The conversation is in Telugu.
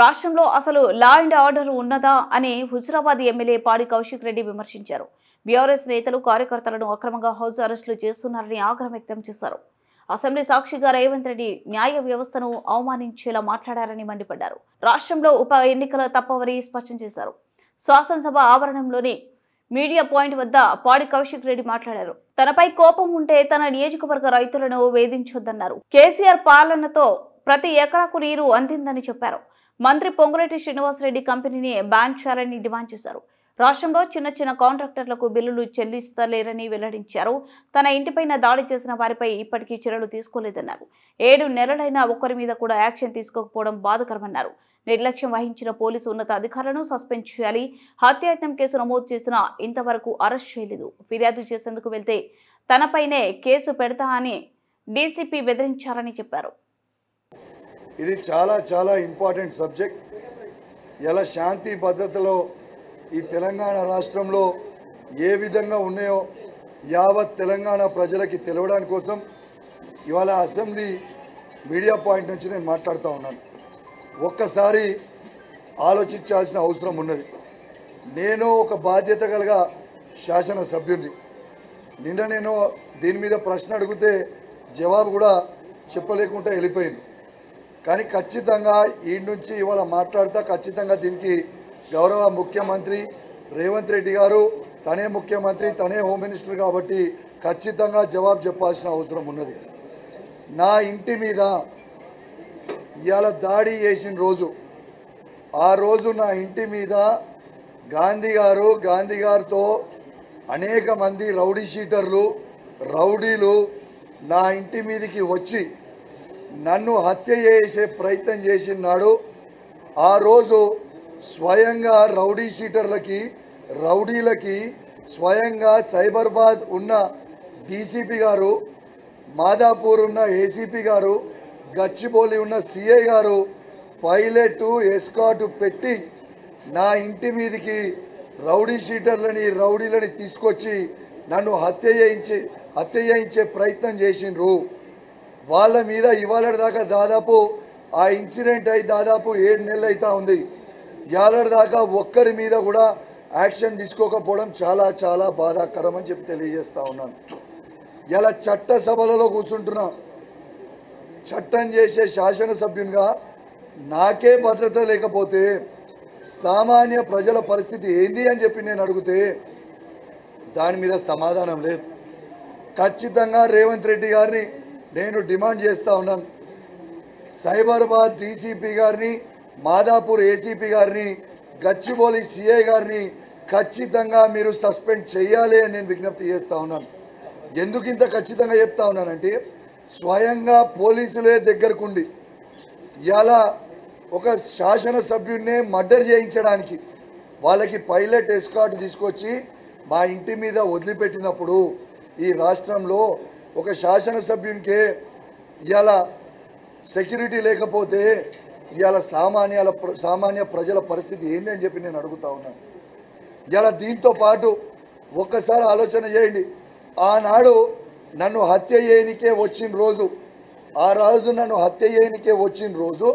రాష్ట్రంలో అసలు లా అండ్ ఆర్డర్ ఉన్నదా అని హుజురాబాద్ ఎమ్మెల్యే పాడి కౌశిక్ రెడ్డి విమర్శించారు. బీఆర్ఎస్ నేతలు కార్యకర్తలను అక్రమంగా హౌస్ అరెస్టులు చేస్తున్నారని ఆగ్రహం వ్యక్తం చేశారు. అసెంబ్లీ సాక్షిగా రేవంత్ రెడ్డి న్యాయ వ్యవస్థను అవమానించేలా మాట్లాడారని మండిపడ్డారు. రాష్ట్రంలో ఉప ఎన్నికలు తప్పవని స్పష్టం చేశారు. శాసనసభ ఆవరణంలోని మీడియా పాయింట్ వద్ద పాడి కౌశిక్ రెడ్డి మాట్లాడారు. తనపై కోపం ఉంటే తన నియోజకవర్గ రైతులను వేధించొద్దన్నారు. కేసీఆర్ పాలనతో ప్రతి ఎకరాకు నీరు అందిందని చెప్పారు. మంత్రి పొంగులేటి శ్రీనివాసరెడ్డి కంపెనీని బ్యాన్ చేయాలని డిమాండ్ చేశారు. రాష్ట్రంలో చిన్న చిన్న కాంట్రాక్టర్లకు బిల్లులు చెల్లిస్తలేరని వెల్లడించారు. తన ఇంటిపైన దాడి చేసిన వారిపై ఇప్పటికీ చర్యలు తీసుకోలేదన్నారు. 7 నెలలైనా ఒక్కరి మీద కూడా యాక్షన్ తీసుకోకపోవడం బాధాకరమన్నారు. నిర్లక్ష్యం వహించిన పోలీసు ఉన్నత అధికారులను సస్పెండ్ చేయాలి. హత్యాయత్నం కేసు నమోదు చేసినా ఇంతవరకు అరెస్ట్ చేయలేదు. ఫిర్యాదు చేసేందుకు వెళ్తే తనపైనే కేసు పెడతా అని డీసీపీ బెదిరించారని చెప్పారు. ఇది చాలా చాలా ఇంపార్టెంట్ సబ్జెక్ట్. ఎలా శాంతి భద్రతలో ఈ తెలంగాణ రాష్ట్రంలో ఏ విధంగా ఉన్నాయో యావత్ తెలంగాణ ప్రజలకి తెలవడానికి కోసం ఇవాళ అసెంబ్లీ మీడియా పాయింట్ నుంచి నేను మాట్లాడుతూ ఉన్నాను. ఒక్కసారి ఆలోచించాల్సిన అవసరం ఉన్నది. నేను ఒక బాధ్యత కలిగ శాసనసభ్యుని. నిన్న నేను దీని మీద ప్రశ్న అడిగితే జవాబు కూడా చెప్పలేకుండా వెళ్ళిపోయింది. కానీ ఖచ్చితంగా ఈ నుంచి ఇవాళ మాట్లాడుతా ఖచ్చితంగా దీనికి గౌరవ ముఖ్యమంత్రి రేవంత్ రెడ్డి గారు, తనే ముఖ్యమంత్రి, తనే హోమ్ మినిస్టర్ కాబట్టి ఖచ్చితంగా జవాబు చెప్పాల్సిన అవసరం ఉన్నది. నా ఇంటి మీద ఇవాళ దాడి చేసిన రోజు, ఆ రోజు నా ఇంటి మీద గాంధీ గారితో అనేక మంది రౌడీ షీటర్లు, రౌడీలు నా ఇంటి మీదకి వచ్చి నన్ను హత్య చేసే ప్రయత్నం చేసినాడు. ఆ రోజు స్వయంగా రౌడీ షీటర్లకి, రౌడీలకి స్వయంగా సైబరాబాద్ ఉన్న డీసీపీ గారు, మాదాపూర్ ఉన్న ఏసీపీ గారు, గచ్చిబౌలి ఉన్న సిఐ గారు పైలట్ ఎస్కాట్ పెట్టి నా ఇంటి మీదకి రౌడీ షీటర్లని, రౌడీలని తీసుకొచ్చి నన్ను హత్య చేయించే ప్రయత్నం చేసిండ్రు. వాళ్ళ మీద ఇవాళ దాకా దాదాపు ఆ ఇన్సిడెంట్ అయి దాదాపు 7 నెలలు అవుతా ఉంది. ఇవాళ దాకా ఒక్కరి మీద కూడా యాక్షన్ తీసుకోకపోవడం చాలా చాలా బాధాకరం అని చెప్పి తెలియజేస్తా ఉన్నాను. ఇలా చట్టసభలలో కూర్చుంటున్నా, చట్టం చేసే శాసనసభ్యునిగా నాకే భద్రత లేకపోతే సామాన్య ప్రజల పరిస్థితి ఏంది అని చెప్పి నేను అడిగితే దాని మీద సమాధానం లేదు. ఖచ్చితంగా రేవంత్ రెడ్డి గారిని నేను డిమాండ్ చేస్తూ ఉన్నాను. సైబరాబాద్ డీసీపీ గారిని, మాదాపూర్ ఏసీపీ గారిని, గచ్చిబౌలి సిఐ గారిని ఖచ్చితంగా మీరు సస్పెండ్ చేయాలి అని నేను విజ్ఞప్తి చేస్తూ ఉన్నాను. ఎందుకు ఇంత ఖచ్చితంగా చెప్తా ఉన్నానంటే స్వయంగా పోలీసులే దగ్గరకుండి ఇలా ఒక శాసనసభ్యుడినే మర్డర్ చేయించడానికి వాళ్ళకి పైలట్ ఎస్కాట్ తీసుకొచ్చి మా ఇంటి మీద వదిలిపెట్టినప్పుడు ఈ రాష్ట్రంలో ఒక శాసనసభ్యునికే ఇవాళ సెక్యూరిటీ లేకపోతే ఇవాళ సామాన్య ప్రజల పరిస్థితి ఏంది అని చెప్పి నేను అడుగుతా ఉన్నాను. ఇవాళ దీంతో పాటు ఒక్కసారి ఆలోచన చేయండి. ఆనాడు నన్ను హత్య చేయనికే వచ్చిన రోజు, ఆ రోజు నన్ను హత్య చేయనికే వచ్చిన రోజు